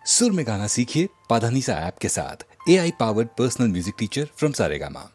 सुर में गाना सीखिए पाधानीसा ऐप के साथ। AI powered personal music teacher from Saregama.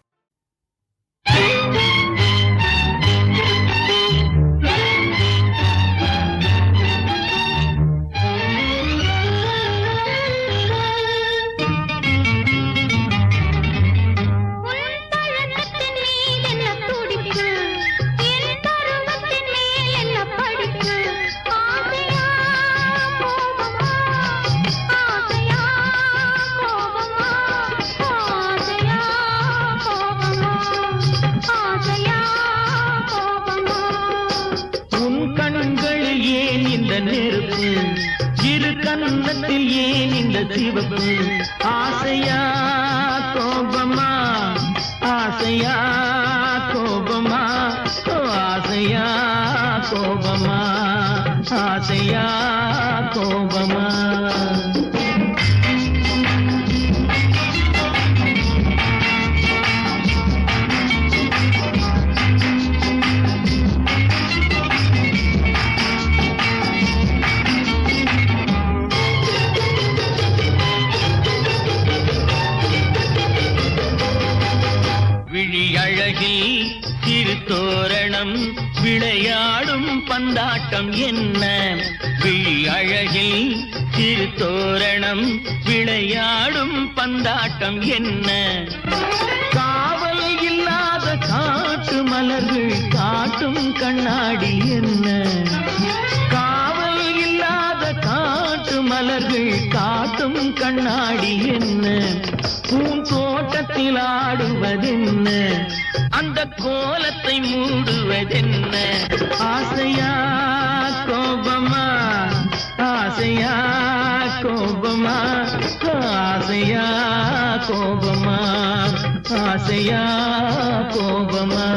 கன்னத்தில் ஏன் இந்த சிவப்பு ஆசையா கோபமா ஆசையா கோபமா ஆசையா கோபமா ஆசையா கோபமா தோரணம் விளையாடும் பந்தாட்டம் என்ன விழி அழகில் திருத்தோரணம் விளையாடும் பந்தாட்டம் என்ன காவல் இல்லாத காட்டு மலர்கள் காட்டும் கண்ணாடி என்ன காவல் இல்லாத காட்டு மலர்கள் காட்டும் கண்ணாடி என்ன பூந்தோட்டத்தில் ஆடுவதென்ன அந்த கோலத்தை மூடுவதென்ன ஆசையா கோபமா ஆசையா கோபமா ஆசையா கோபமா ஆசையா கோபமா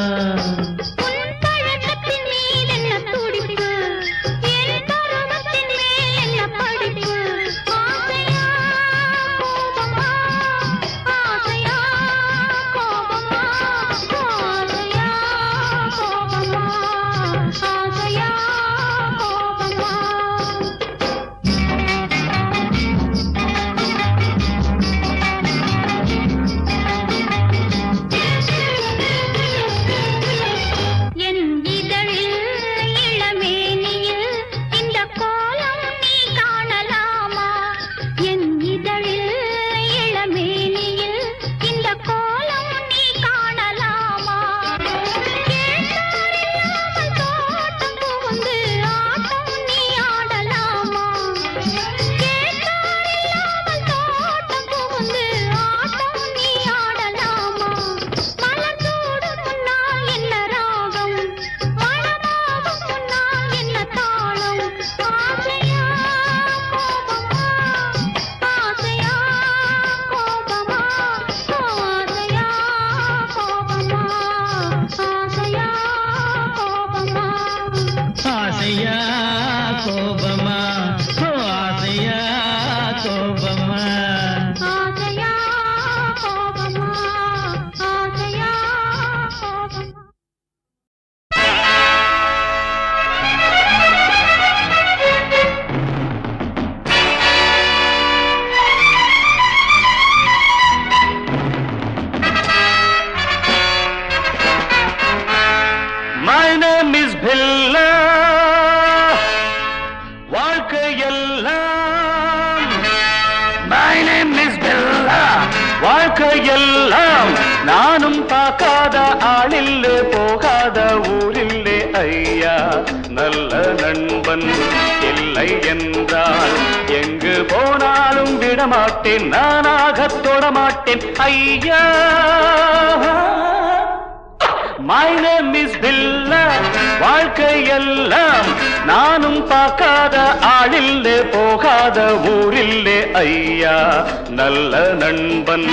வாழ்க்கையெல்லாம் நானும் பார்க்காத ஆளில்லே போகாத ஊரில்லே ஐயா நல்ல நண்பன் இல்லை என்றால் எங்கு போனாலும் விடமாட்டேன் நானாக தொடமாட்டேன் ஐயா My name is Billa வாழ்க்கையெல்லாம் நானும் பார்க்காத ஆளில்லே போகாத ஊரில்லே ஐயா நல்ல நண்பன்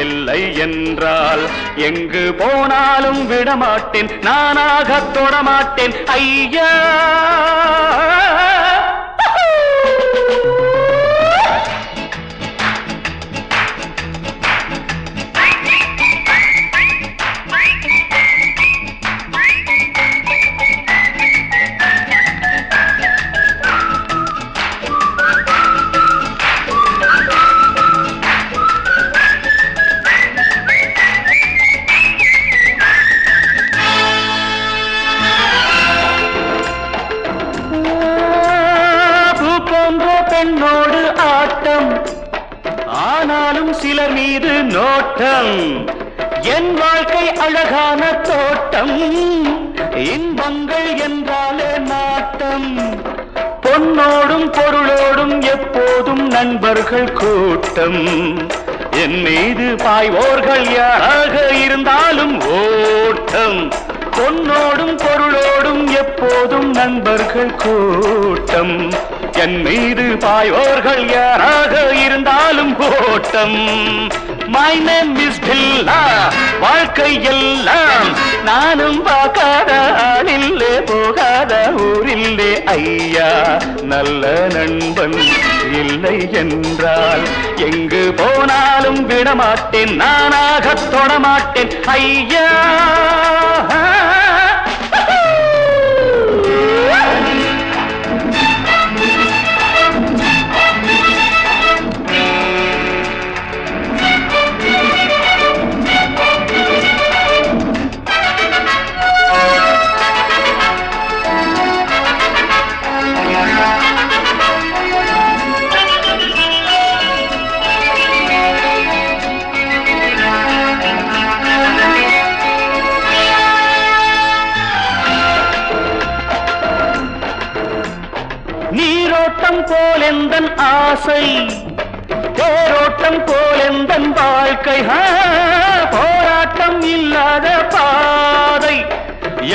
இல்லை என்றால் எங்கு போனாலும் விடமாட்டேன் நானாக தொடமாட்டேன் ஐயா ஓட்டம் ஆனாலும் சிலர் மீது நோட்டம் என் வாழ்க்கை அழகான தோட்டம் இன்பங்கள் என்றாலே நாட்டம் பொன்னோடும் பொருளோடும் எப்போதும் நண்பர்கள் கூட்டம் என் மீது பாய்வோர்கள் யாராக இருந்தாலும் ஓட்டம் பொன்னோடும் பொருளோடும் எப்போதும் நண்பர்கள் கூட்டம் என் மீது பாய்வோர்கள் யாராக இருந்தாலும் ஓட்டம் My name is Billa வாழ்க்கை எல்லாம் நானும் பார்க்காத ஆளில்லே போகாத ஊரில்லே ஐயா நல்ல நண்பன் இல்லை என்றால் எங்கு போனாலும் விடமாட்டேன் நானாக தொடமாட்டேன் ஐயா நீரோட்டம் போலெந்தன் ஆசை தேரோட்டம் போலெந்தன் வாழ்க்கை போராட்டம் இல்லாத பாதை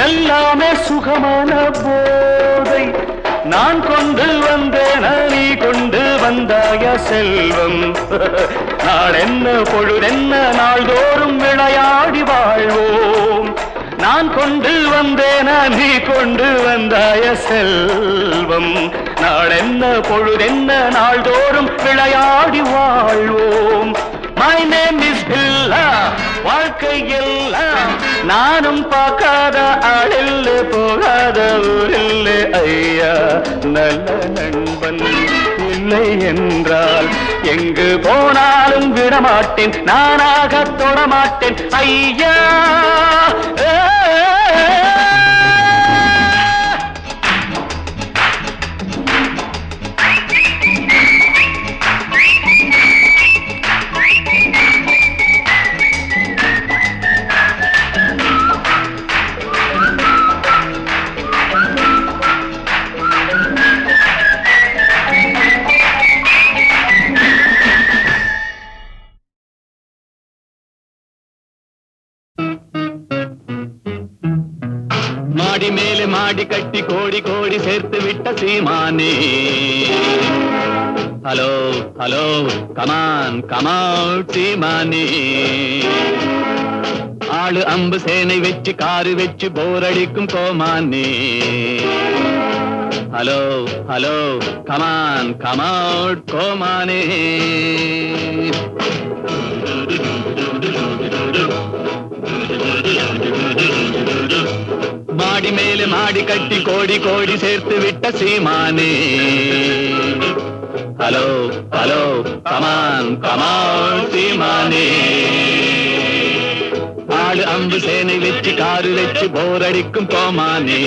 எல்லாமே சுகமான போதை நான் கொண்டு வந்தேன் நீ கொண்டு வந்தாய செல்வம் நாளென்ன பொழுதென்ன நாள்தோறும் விளையாடி வாழ்வோம் நான் கொண்டு வந்தேன் நீ கொண்டு வந்தாய செல்வம் நாளென்ன பொழுதென்ன நாள்தோறும் விளையாடி வாழ்வோம் My name is Billa வாழ்க்கை எல்லாம் நானும் பார்க்காத ஆளில்லை போகாத ஊரில்லை ஐயா நல்ல நண்பன் இல்லை என்றால் எங்கு போனாலும் விடமாட்டேன் நானாக தொடமாட்டேன் ஐயா மாடி மேலே மாடி கட்டி கோடி கோடி சேர்த்து விட்ட சீமானே ஹலோ ஹலோ கமான் கமவுட் சீமானே ஆளு அம்பு சேனை வச்சு காரு வச்சு போரடிக்கும் கோமானே ஹலோ ஹலோ கமான் கமவுட் கோமானே மாடி மேலே மாடி கட்டி கோடி கோடி சேர்த்து விட்ட சீமானே ஹலோ ஹலோ கமான் கமான் சீமானே ஆளு அம்பு சேனை வச்சு காரு வச்சு போரடிக்கும் கோமானே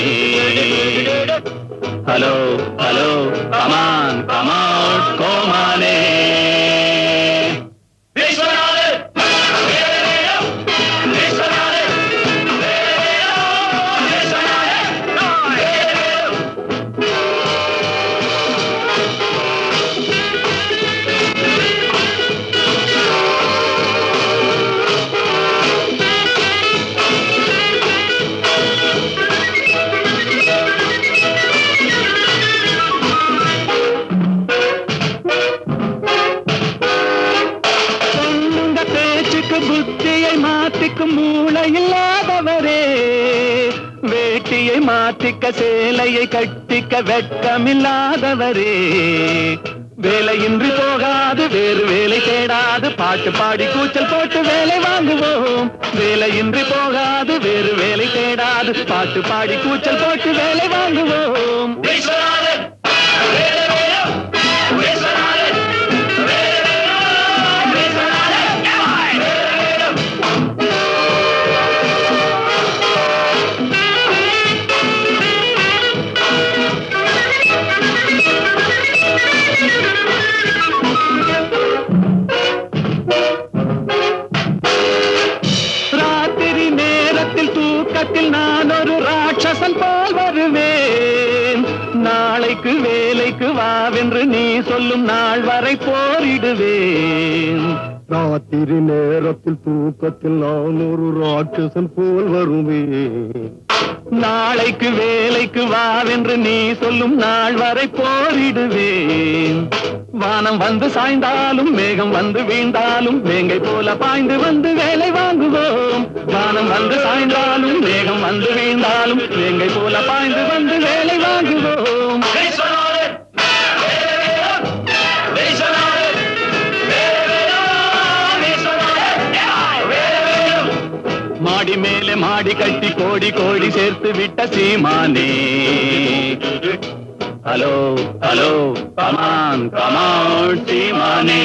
ஹலோ ஹலோ கமான் கமான் கோமானே புத்தியை மாத்திக்கும் மூளை இல்லாதவரே வேட்டியை மாத்திக்க சேலையை கட்டிக்க வெட்கமில்லாதவரே வேலையின்றி போகாது வேறு வேலை தேடாது பாட்டு பாடி கூச்சல் போட்டு வேலை வாங்குவோம் வேலையின்றி போகாது வேறு வேலை தேடாது பாட்டு பாடி கூச்சல் போட்டு வேலை வாங்குவோம் சொல்லும் நாள் வரை போரிடுவேன். ராத்திரி நேரத்தில் தூக்கத்தில் நான் ஒரு ராட்சசன் போல் வருவேன். நாளைக்கு வேலைக்கு வாவென்று நீ சொல்லும் நாள் வரை போரிடுவேன். வானம் வந்து சாய்ந்தாலும் மேகம் வந்து வீழ்ந்தாலும் வேங்கை போல பாய்ந்து வந்து வேலை வாங்குவோம். வானம் வந்து சாய்ந்தாலும் மேகம் வந்து வீழ்ந்தாலும் வேங்கை போல பாய்ந்து வந்து வேலை வாங்குவோம். மாடி மேலே மாடி கட்டி கோடி கோடி சேர்த்து விட்ட சீமானே. ஹலோ ஹலோ கமான் கமான் சீமானே.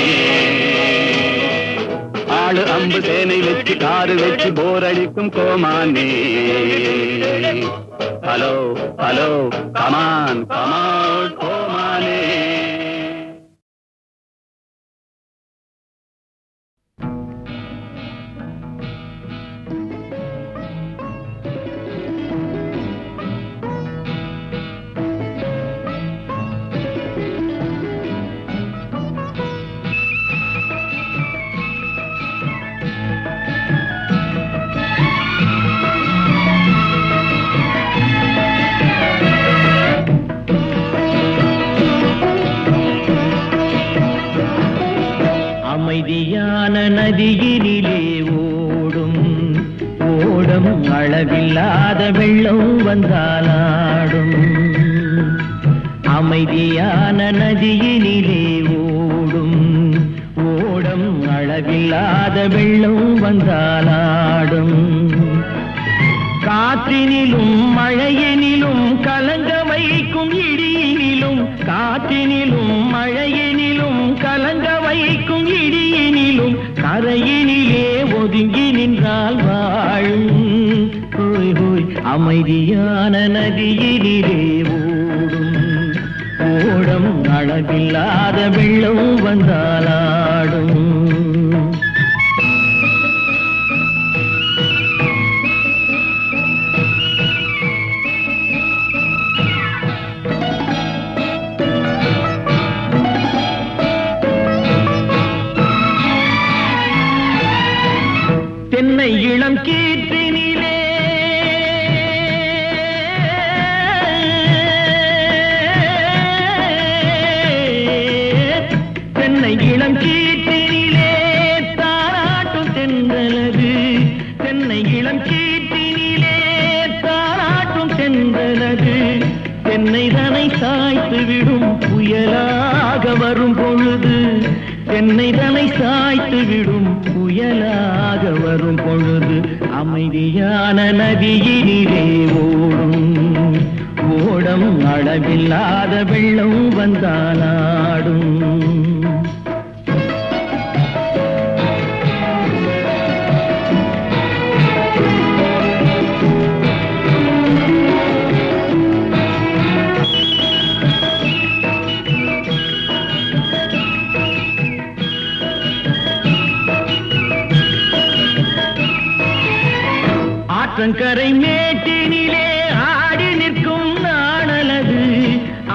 ஆளு அம்பு சேனை வச்சு காரு வச்சு போர் அடிக்கும் கோமானே. ஹலோ ஹலோ கமான் கமான் கோமானே. அமைதியான நதியினிலே ஓடும் ஓடம் அளவில்லாத வெள்ளம் வந்தாலாடும். அமைதியான நதியினிலே ஓடும் ஓடம் அளவில்லாத வெள்ளம் வந்தாலாடும். காற்றினிலும் மழையினிலும் கலங்க வைக்கும் இடியினிலும் காற்றினிலும் மழையினிலும் கலங்க வைக்கும் இடியினிலும் கரையினிலே ஒதுங்கி நின்றால் வாழும். ஹோய் ஹோய் அமைதியான நதியினிலே ஓடும் ஓடம் அளவில்லாத வெள்ளம் வந்தாலாடும். தென்னை இளம் கீற்றினிலே தென்னை இளம் கீற்றினிலே தாராட்டும் தென்றலது. தென்னை இளம் கீற்றினிலே தாராட்டும் தென்றலது. தென்னை தனை சாய்த்து விடும் புயலாக வரும் பொழுது. தென்னை தனை சாய்த்து விடும் புயலாக வரும் பொழுது. அமைதியான நதியினிலே ஓடும் ஓடம் அளவில்லாத வெள்ளம் வந்தாலாடும். ஆற்றங்கரை மேட்டினிலே ஆடி நிற்கும் நாணலது.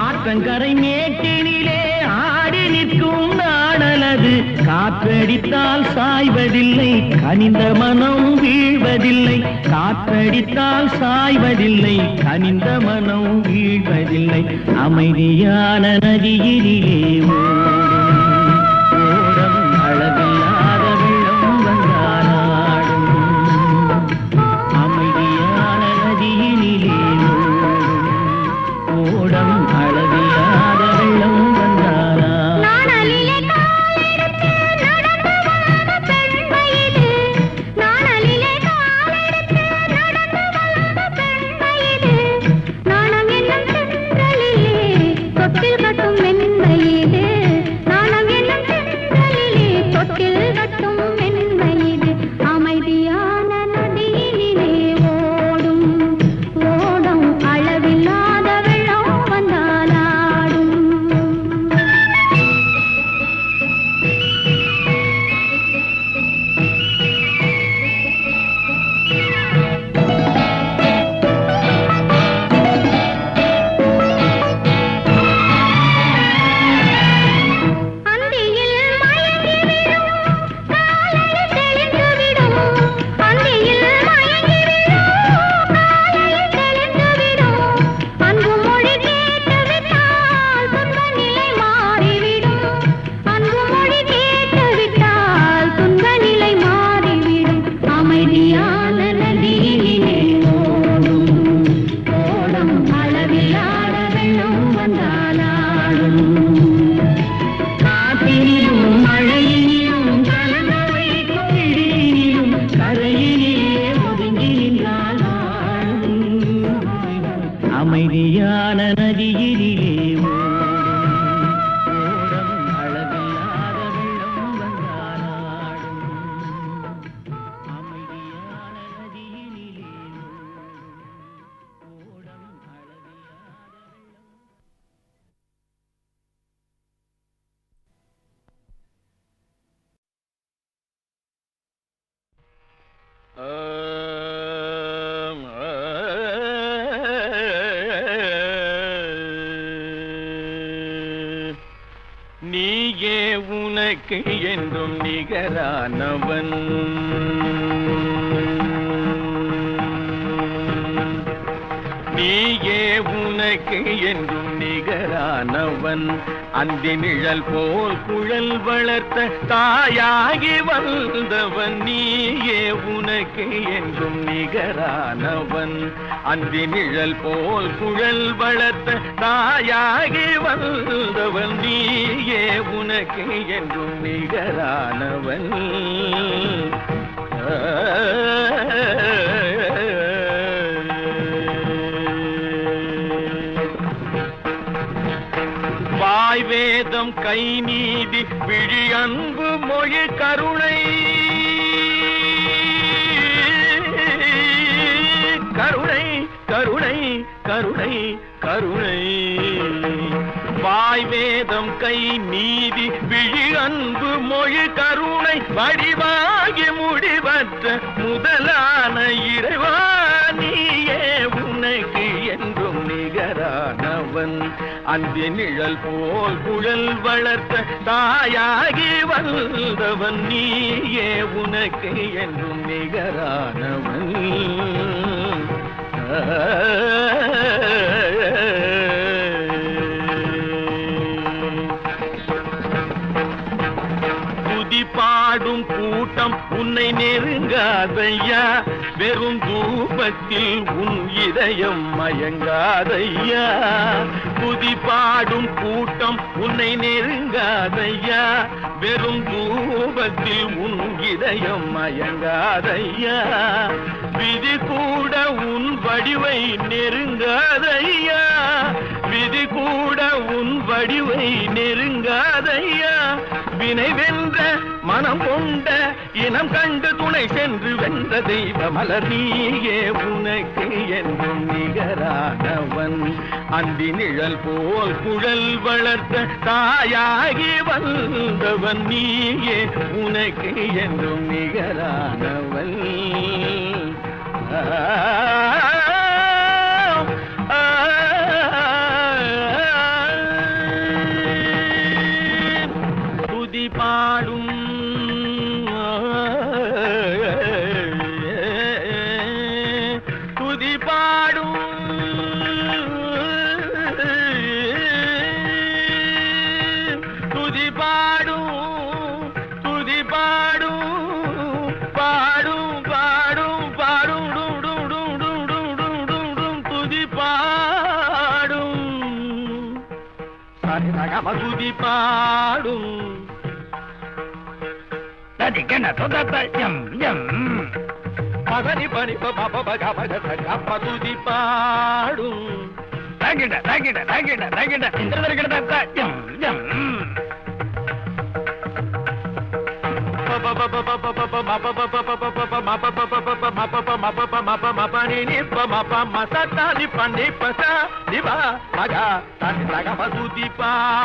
ஆற்றங்கரை மேட்டினிலே ஆடி நிற்கும் நாணலது. காற்றடித்தால் சாய்வதில்லை கனிந்த மனம் வீழ்வதில்லை. காற்றடித்தால் சாய்வதில்லை கனிந்த மனம் வீழ்வதில்லை. அமைதியான நதியினிலே ஓடம் அளவில்லாத வெள்ளம் வந்தாலாடும். அமைதியான நதியினிலே ஓடம் அளவில்லாத வெள்ளம் வந்தாலாடும். நாணம் என்னும் சென்றலிலே தொட்டில் கட்டும் மென்மையிலே உனக்கு என்றும் நிகரானவன் நீயே உனக்கு என்றும் நிகரானவன் அந்தி நிழல் போல் குழல் வளர்த்த தாயாகி வந்தவன் நீயே உனக்கு என்றும் நிகரானவன் அந்தி நிழல் போல் குழல் வளர்த்த தாயாகி வந்தவன் நீயே உனக்கு என்றும் நிகரானவன் வாய் வேதம் கை நீதி விழி அன்பு மொழி கருணை கருணை கருணை கருணை கருணை வாய் வேதம் கை நீதி விழி அன்பு மொழி கருணை வடிவாகி முடிவற்ற முதலான இறைவா நீயே உனக்கு என்றும் நிகரானவன் அந்தி நிழல் போல் குழல் வளர்த்த தாயாகி வந்தவன் நீயே உனக்கு என்றும் நிகரானவன் துதி பாடும் கூட்டம் உன்னை நெருங்காதையா வெறும் தூபத்தில் உன் இதயம் மயங்காதையா துதி பாடும் கூட்டம் உன்னை நெருங்காதையா வெறும் தூபத்தில் உன் இதயம் மயங்காதையா விதி கூட உன் வடிவை நெருங்காதையா விதி கூட உன் வடிவை நெருங்காதையா வினை வென்ற மனம் கொண்ட இனம் கண்டு துணை சென்று வென்ற தெய்வ மலர் நீயே உனக்கு என்றும் நிகரானவன் அந்தி நிழல் போல் குழல் வளர்த்த தாயாகி வந்தவன் நீயே உனக்கு என்றும் நிகரானவன் துதி பாடும் துதி பாடும் துதி பாடும் துதி பாடும் பாடும் பாடும் பாடும் துதி பாடும் சரிதகம துதி பாடும் ததிக்கன தொதத்தம் யம் பகரி பரி பப பக பக சகப்ப துதி பாடும் தகிட தகிட தகிட தகிட இந்திரதர்கிட தத்தம் யம் துதி பாடும்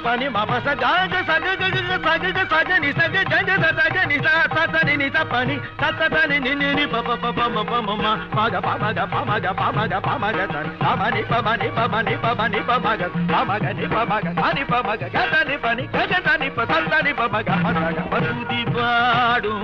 pani mama sa ga ga sa ga ga ga sa ga ga sa ga ni sa ga ga ga sa ga ni sa sa sa ni sa pani sa sa sa ni ni pa pa pa pa ma pa ma ma ga pa ma ga pa ma ga pa ma ga pa ma ga sa pa ma ni pa ma ni pa ma ni pa ma ni pa ma ga pa ma ga ni pa ma ga sa ni pa ma ga ga sa ni pa ni ga ga sa ni pa sa ni pa ma ga pa sa ga pa tu di paadu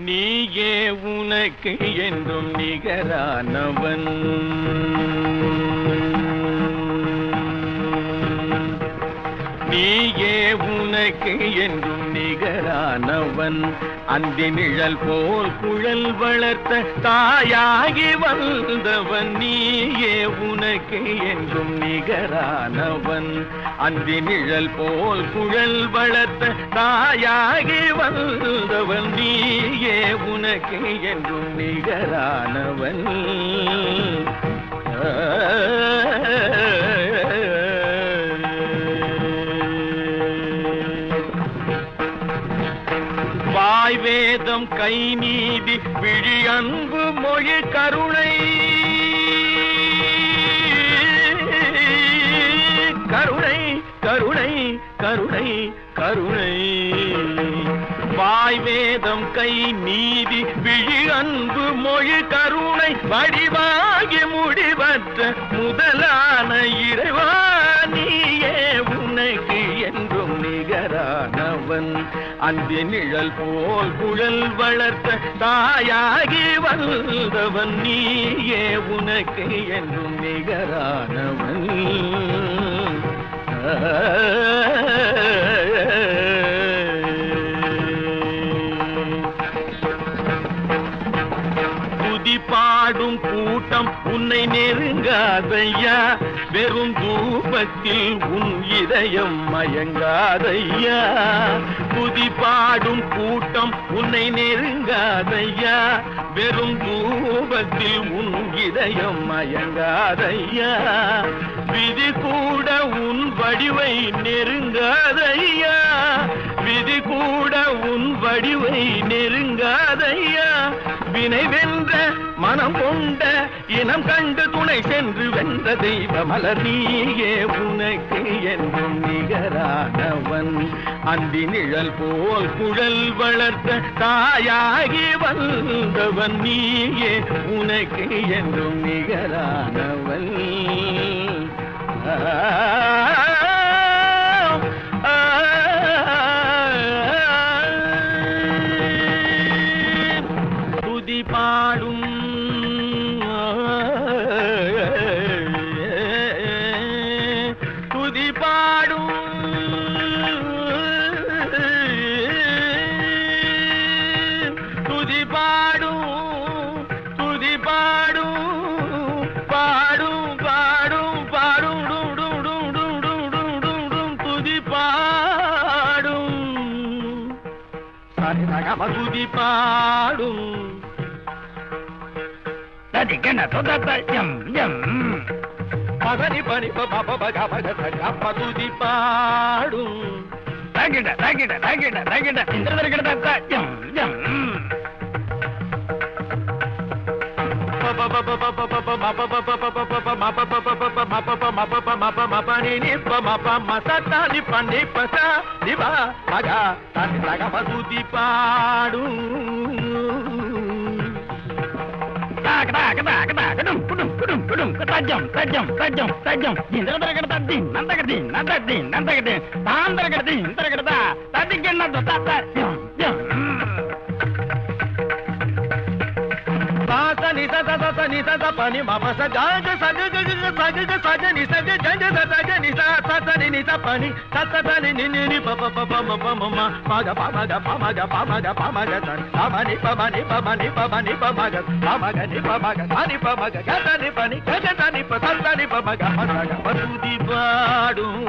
நீயே உனக்கு என்றும் நிகரானவன் நீயே உனக்கு என்றும் நிகரானவன் அந்தி நிழல் போல் குழல் வளர்த்த தாயாகி வந்தவன் நீயே உனக்கு என்றும் நிகரானவன் அந்தி நிழல் போல் குழல் வளர்த்த தாயாகி வந்தவன் நீயே உனக்கு என்றும் நிகரானவன் வாய் வேதம் கை நீதி விழி அன்பு மொழி கருணை கருணை கருணை கருணை கருணை வாய் வேதம் கை நீதி விழி அன்பு மொழி கருணை வடிவாகி முடிவற்ற முதலான இறைவா நீயே உனக்கு என்றும் நிகரானவன் அந்தி நிழல் போல் குழல் வளர்த்த தாயாகி வந்தவன் நீயே உனக்கு என்றும் நிகரானவன் துதி பாடும் கூட்டம் உன்னை நெருங்காதையா வெறும் தூபத்தில் உன் இதயம் மயங்காதையா துதி பாடும் கூட்டம் உன்னை நெருங்காதையா வெறும் தூபத்தில் உன் இதயம் மயங்காதையா விதி கூட உன் வடிவை நெருங்காதையா விதி கூட உன் வடிவை நெருங்காதையா வினை வென்ற மனம் கொண்ட இனம் கண்டு துணை சென்று வென்ற தெய்வ மலர் நீயே உனக்கு என்றும் நிகரானவன் அந்தி நிழல் போல் குழல் வளர்த்த தாயாகி வந்தவன் நீயே உனக்கு என்றும் நிகரானவன் துதி பாடும் துதி பாடும் துதி பாடும் துதி பாடும் பாடும் பாடும் பாடும் துதி பாடும் துதி பாடும் பகனி பனி பக துதி பாடும் துதி பாடும் சாச நிச சத ச நிச ச பனி மபச காக சக கக சக சக நிச ஜஞ்ச சக நிச சச நிச பனி சச தனி நினி பப பப மப மம மக பமக பமக பமக பமக தனி பமனி பமனி பமனி பமனி பமக பமக நி பமக தனி பமக கதனி பனி கஜதனி பசந்தனி பமக மசக மதுதி பாடும்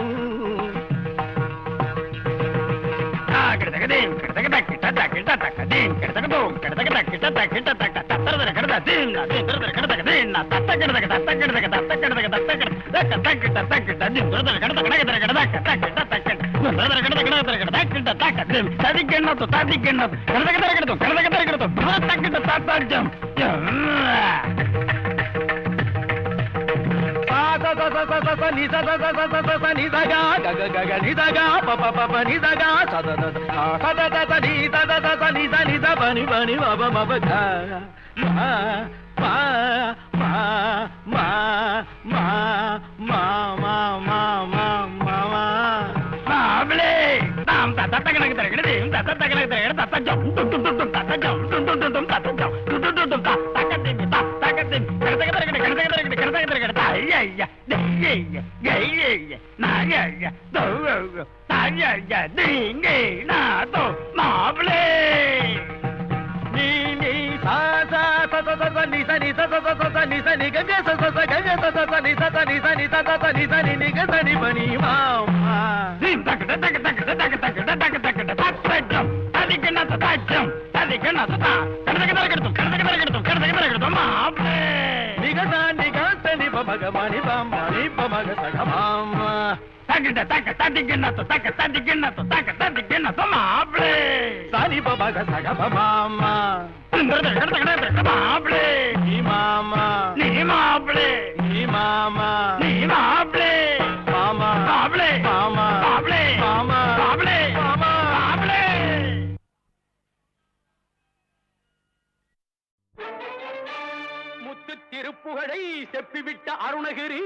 முத்து திருப்புகழை செப்பிவிட்ட அருணகிரி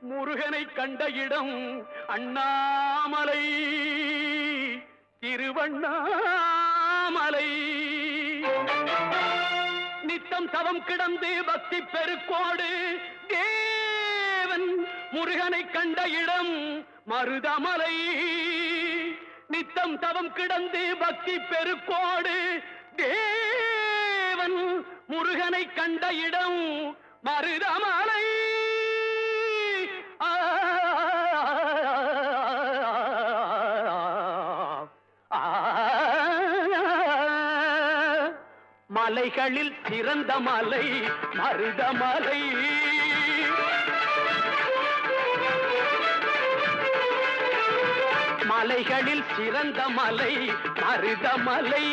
முருகனை கண்ட இடம் அண்ணாமலை திருவண்ணாமலை நித்தம் தவம் கிடந்து பக்தி பெருக்கோடு தேவன் முருகனை கண்ட இடம் மருதமலை நித்தம் தவம் கிடந்து பக்தி பெருக்கோடு தேவன் முருகனை கண்ட இடம் மருதமலை மலைகளில் சிறந்த மலை மருதமலை மலைகளில் சிறந்த மலை மருதமலை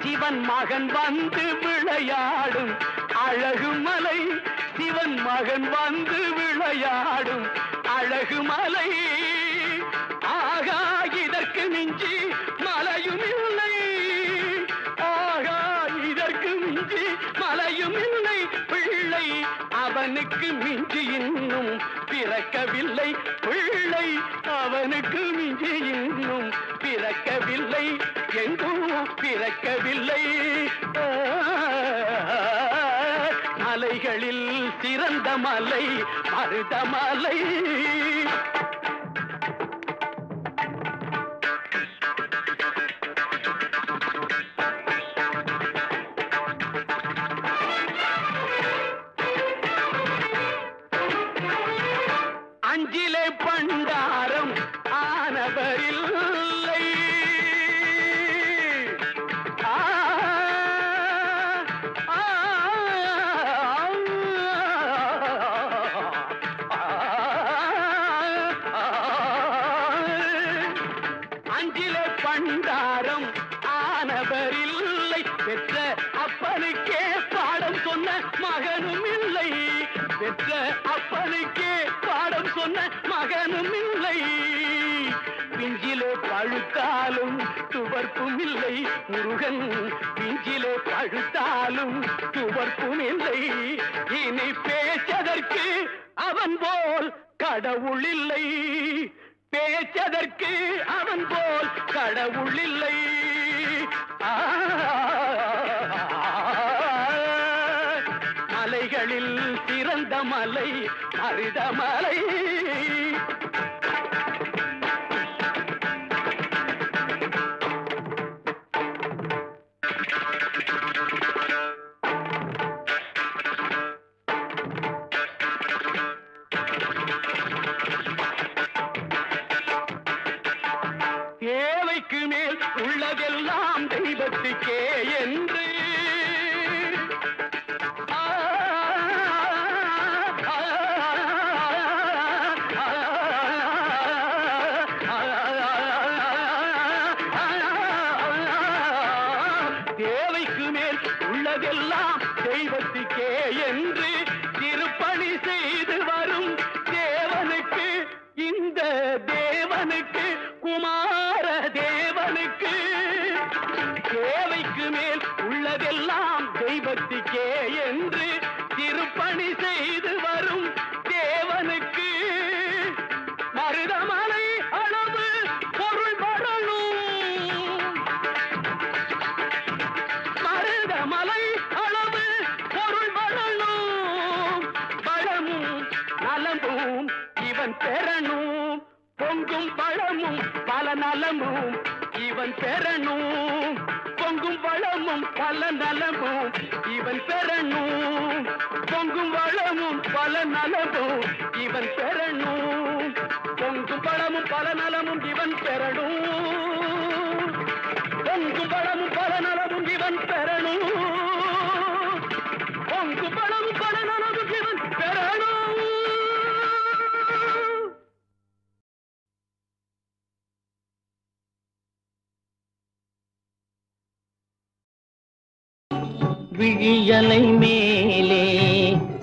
சிவன் மகன் வந்து விளையாடும் அழகு மலை சிவன் மகன் வந்து விளையாடும் அழகு மலை ஆகா இதற்கு மிஞ்சி மலையும் இல்லை ஆகா இதற்கு மிஞ்சி மலையும் இல்லை பிள்ளை அவனுக்கு மிஞ்சி இன்னும் பிறக்கவில்லை பிள்ளை அவனுக்கு மிஞ்சி இன்னும் பிறக்கவில்லை எங்கும் பிறக்கவில்லை மலைகளில் சிறந்த மலை மருதமலை அஞ்சிலே பண்டாரம் ஆனவரில்லை அஞ்சிலே பண்டாரம் ஆனவரில்லை பெற்ற அப்பனுக்கே பாடம் சொன்ன மகனும் இல்லை பெற்ற அப்பனுக்கே பாடம் சொன்ன மகனும் இல்லை பிஞ்சிலே பழுத்தாலும் துவர்ப்பும் இல்லை முருகன் பிஞ்சிலே பழுத்தாலும் துவர்ப்பும் இல்லை இனி பேச்சதற்கு அவன் போல் கடவுள் இல்லை பேச்சதற்கு அவன் போல் கடவுள் இல்லை மலைகளில் சிறந்த மலை மருதமலை. தேவைக்கு மேல் உள்ளதெல்லாம் தெய்வத்துக்கே என்று தேவைக்கு மேல் உள்ளதெல்லாம் தெய்வத்துக்கே என்று திருப்பணி செய்து வரும் தேவனுக்கு, இந்த தேவனுக்கு, குமார தேவனுக்கு தேவைக்கு மேல் உள்ளதெல்லாம் தெய்வத்துக்கே என்று திருப்பணி செய்து வரும் தேவனுக்கு மருதமலை அளவு பொருள் வரணும். மருதமலை அளவு பொருள் வரணும். பழமும் நலமும் இவன் பெறணும். பொங்கும் பழமும் பல நலமும் இவன் பெறணும். பொங்கும் வளமும் பல நலமும் இவன் பெறணும். பொங்கும் வளமும் பல நலமும் இவன் பெறணும். பொங்கும் பழமும் பல நலமும் இவன் பெறணும். பொங்கும் பழமும் பல நலமும் இவன் பெறணும். பொங்கும் பழமும் பல நலமும் இவன் பெறணும். விழியலை மேலே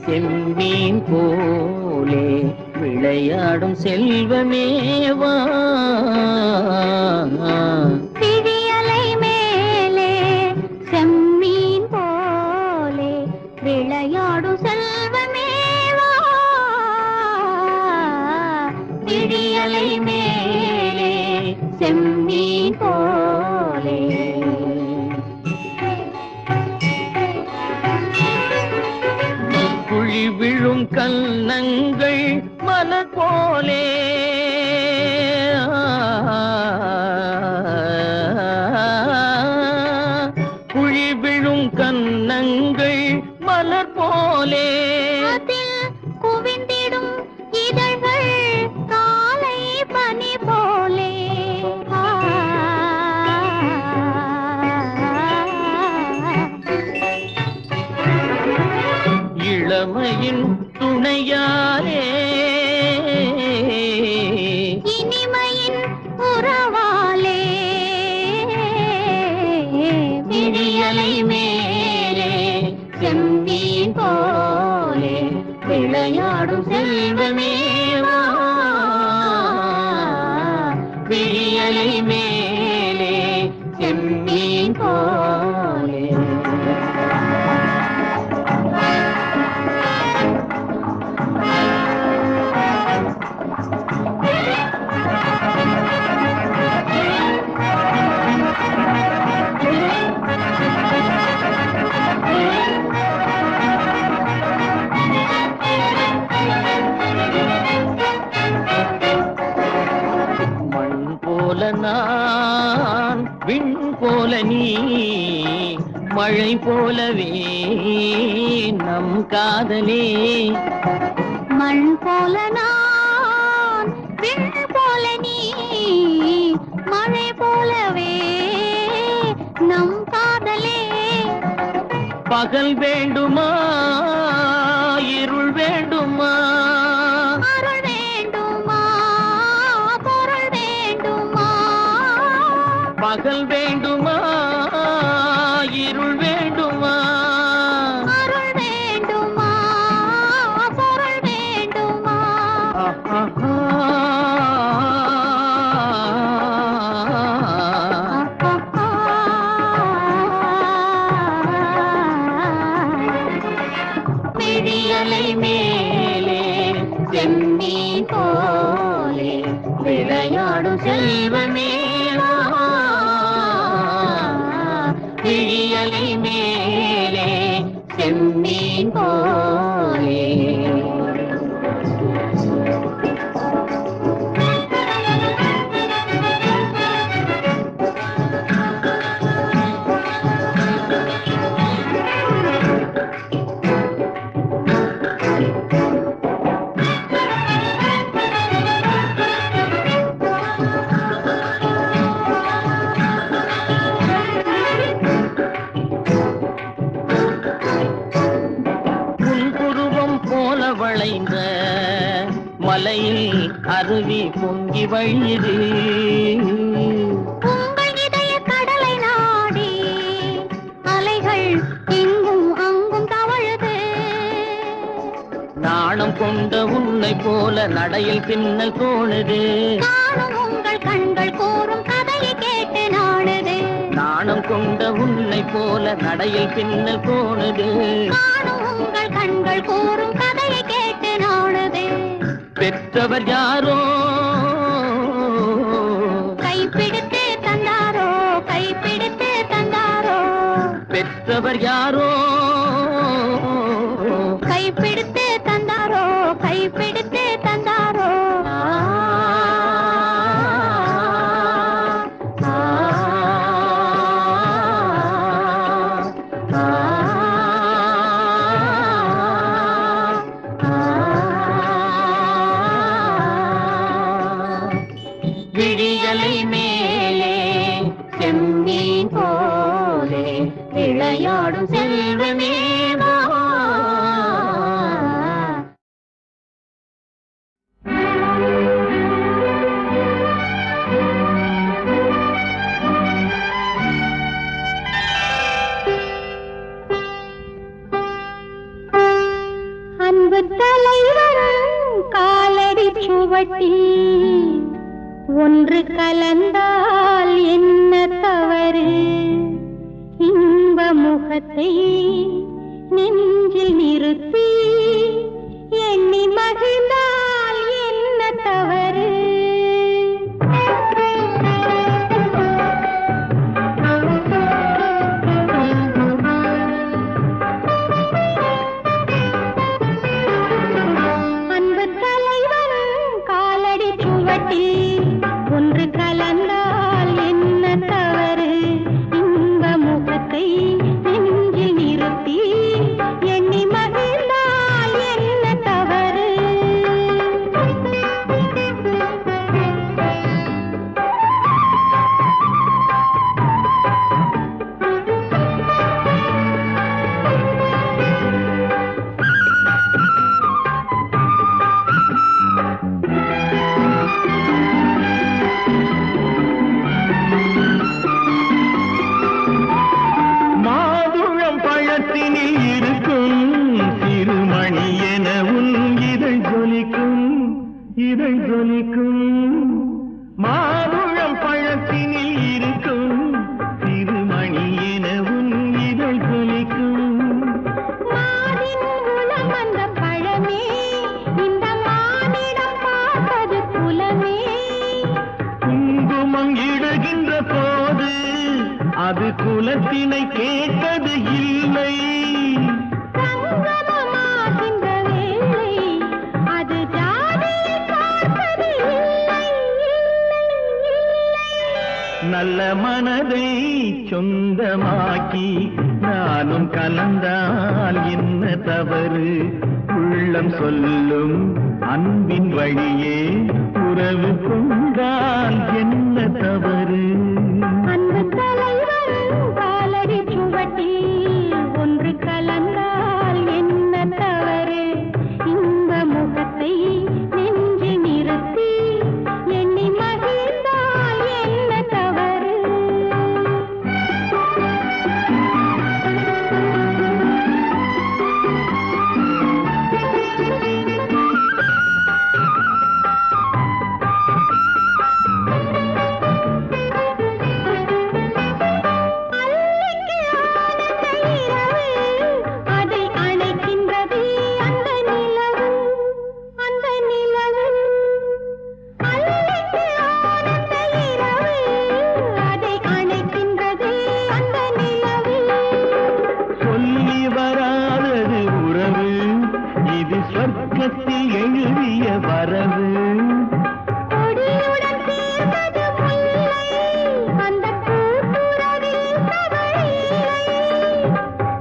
செம்மீன் போலே விளையாடும் செல்வமேவா. விழியலை மேலே செம்மீன் போலே விளையாடும் செல்வமேவா. விழியலை மேலே செம்மீன் போலே குழி விழும் கன்னங்கள் மலர் போலே குழி விழும் கன்னங்கள் மலர் போலே அதில் குவிந்திடும் இதழ்கள் காலை பனி போலே. இளமையின் துணையாரே இனிமையின் உறவாலே. விழியலை மேலே செம்மீன் போலே விளையாடும் செல்வமேவா. விழியலை மேலே செம்மீன் போலே நான் விண் போல நீ மழை போலவே நம் காதலே. மண் போல நான் விண் போல நீ மழை போலவே நம் காதலே. பகல் வேண்டுமா இருள் வேண்டுமா, அருள் வேண்டுமா பொருள் வேண்டுமா. பகல் வேண்டுமா இருள் வேண்டுமா, அருள் வேண்டுமா பொருள் வேண்டுமா. விழியலை மேலே செம்மீன் போலே விளையாடும் செல்வமேவா. விழியலை மேலே செம்மீன் போலே வளைந்த மலையில் அருவி பொங்கி வழியுது. உங்கள் இதய கடலை நாடி அலைகள் இங்கும் அங்கும் தவழுது. நாணம் கொண்ட உன்னை போல நடையில் பின்னல் தோணுது. காணும் உங்கள் கண்கள் கூறும் கதையை கேட்டு நாடுது. நாணம் கொண்ட உன்னை போல நடையில் பின்னல் தோணுது. காணும் உங்கள் கண்கள் கூறும் கதையை கேட்டு நாடுது. பெற்றவர் யாரோ கைப்பிடித்து தந்தாரோ, கைப்பிடித்து தந்தாரோ. பெற்றவர் யாரோ கைப்பிடித்து தந்தாரோ, கைப்பிடித்து தந்தாரோ. விழியலை மேலே செம்மீன் போலே விளையாடும் செல்வமே வா. அன்பு தலைவன் காலடி சுவட்டில் ஒன்று கலந்தால் என்ன தவறு? இன்ப முகத்தை நெஞ்சில் நிறுத்தி எண்ணி மகிழ்ந்தால் என்ன தவறு? அன்பு தலைவன் காலடி சுவட்டில் ஒன்று கலந்தால் என்ன தவறு? இன்ப முகத்தை நெஞ்சில் நிறுத்தி எண்ணி மகிழ்ந்தால் என்ன தவறு? மாதுளம் பழத்தினில் இருக்கும் சிறுமணி என உன் இதழ் ஜொலிக்கும், இதழ் ஜொலிக்கும். மாதுளம் பழத்தினில் இருக்கும் சிறுமணி என உன் இதழ் ஜொலிக்கும். மானின் உளம் வந்த பழமே, இந்த மானிடம் பார்ப்பது குலமே. குங்குமம் இடுகின்ற போது அது குலத்தினை கேட்டது இல்லை. சங்கமமாகின்ற வேளை அது ஜாதியை பார்ப்பது இல்லை, இல்லை, இல்லை. நல்ல மனதை சொந்தமாக்கி நானும் கலந்தால் என்ன தவறு? உள்ளம் சொல்லும் அன்பின் வழியே உறவு கொண்டால் என்ன தவறு? அன்பு தலைவன் காலடி சுவட்டில் ஒன்று கலந்தால் என்ன தவறு? இன்ப முகத்தை நெஞ்சில் நிறுத்தி எண்ணி மகிழ்ந்தால் என்ன தவறு? அல்லிக்கு ஆனந்த இரவு, அதை அணைக்கின்றது அந்த நிலவு, அந்த நிலவு. அல்லிக்கு ஆனந்த இரவு, அதை அணைக்கின்றது அந்த நிலவு. சொல்லி வராதது உறவு, இது சொர்க்கத்தில் எழுதிய வரவு. கொடியுடன் சேர்ந்தது முல்லை, அந்த கூட்டுறவில் தவறில்லை.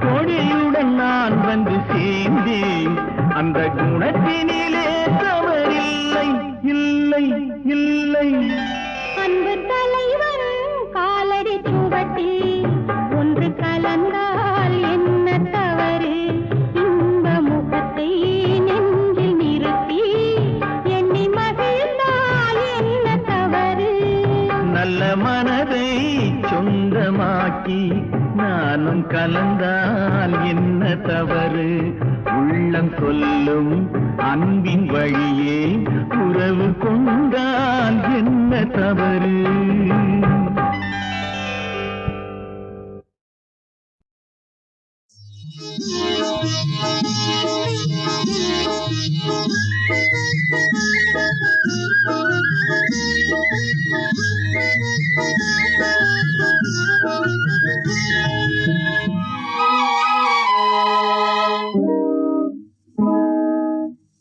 கொடியுடன் நான் வந்து சேர்ந்தேன், அந்த அந்த குணத்தினிலே தவறில்லை இல்லை இல்லை. அன்பு தலைவன் காலடி சுவட்டில் ஒன்று கலந்தால் என்ன தவறு? இன்ப முகத்தை நெஞ்சில் நிறுத்தி எண்ணி மகிழ்ந்தால் என்ன தவறு? நல்ல மனதை சொந்தமாக்கி நானும் கலந்தால் என்ன தவறு? உள்ளம் சொல்லும் அன்பின் வழியே உறவு கொண்டால் என்ன தவறு?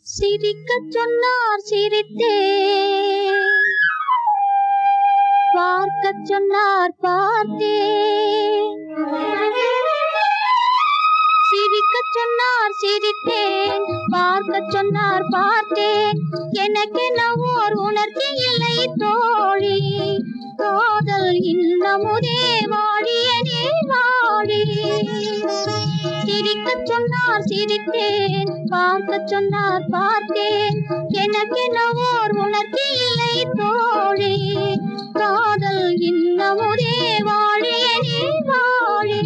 சிரிக்கச் சொன்னார் சிரித்தே, பார்க்கச் சொன்னார் பார்த்தே. சிரிக்கச் சொன்னார் சிரித்தேன், பார்க்கச் சொன்னார் பார்த்தேன். எனக்கெனவோர் உணர்ச்சி இல்லை தோழி, காதல் இன்னமுதே வாழியனே வாழி. சிரிக்கச் சொன்னார் சிரித்தேன், பார்க்கச் சொன்னார் பார்த்தேன். எனக்கெனவோர் உணர்ச்சி இல்லை தோழி, காதல் இன்னமுதே வாழியனே வாழி.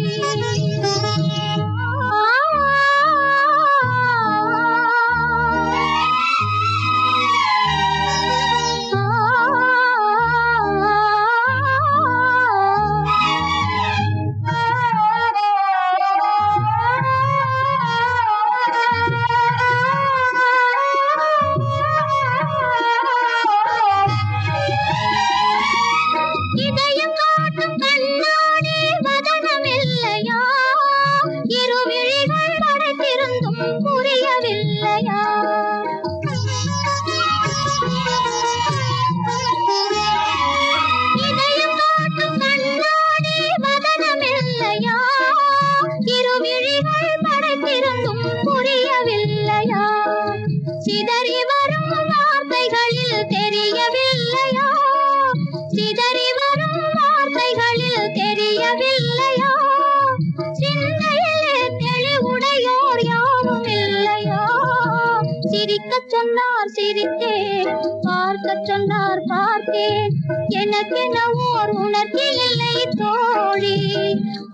சொன்னார் சிரித்தேன், பார்க்கச் சொன்னார் பார்த்தேன். எனக்கெனவோர் உணர்ச்சி இல்லை தோழி,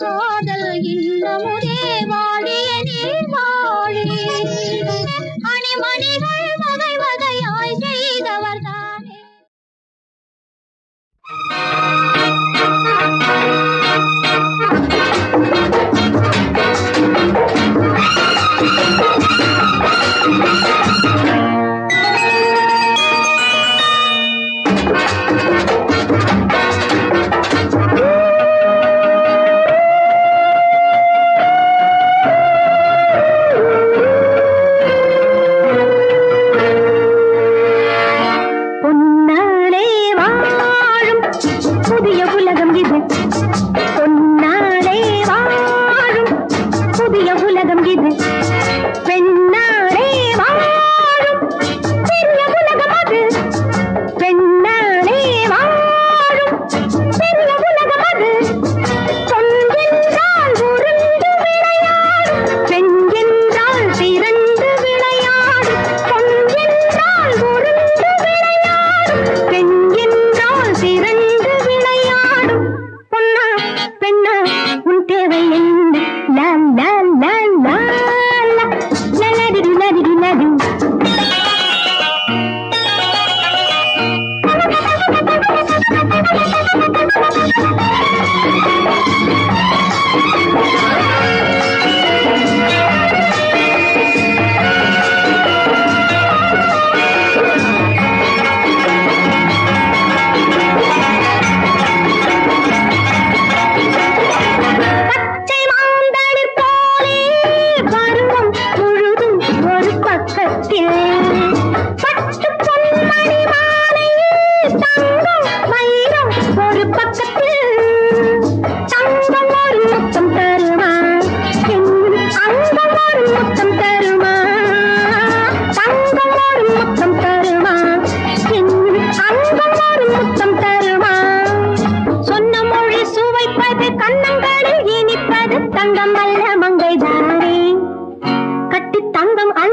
காதல் இன்னமுதே வாழியனே வாழி. அணிமணிகள் வகை வகையாய் செய்தவர் தானே.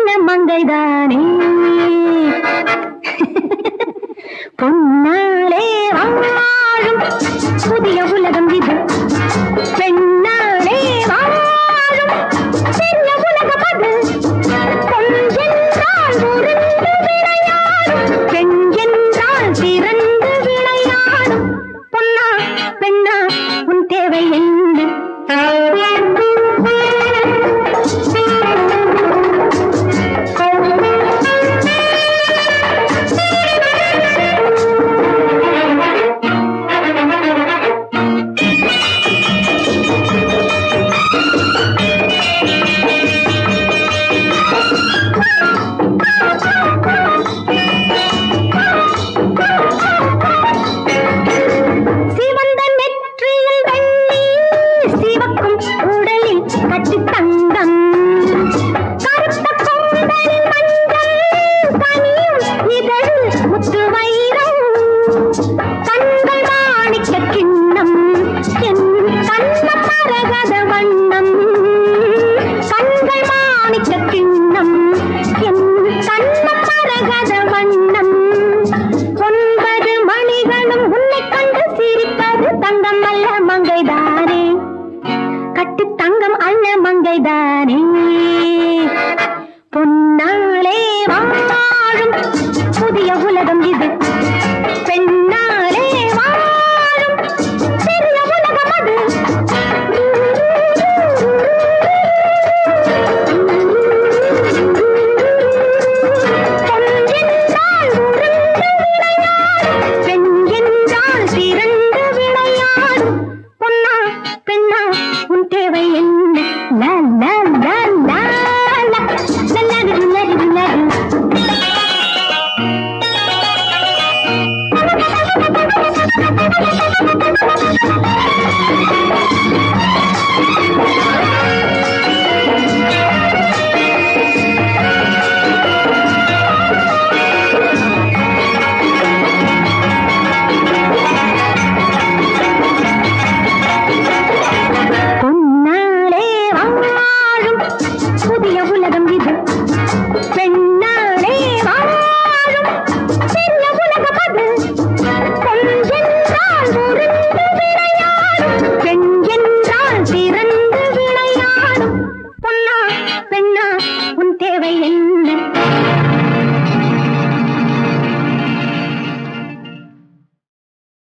அண்ண மங்கைதானே பொன்னாலே வாழும் புதிய உலகம் இது பெண்ணாலே வாழும் பெரிய உலகம் அது கொஞ்சென்றால் உருண்டு விளையாடும் பெண் என்றால் திறந்து விளையாடும் பொன்னா பெண்ணா உன் தேவை என்ன பொன்னாலே வாழும் புதிய உலகம் இது பெண்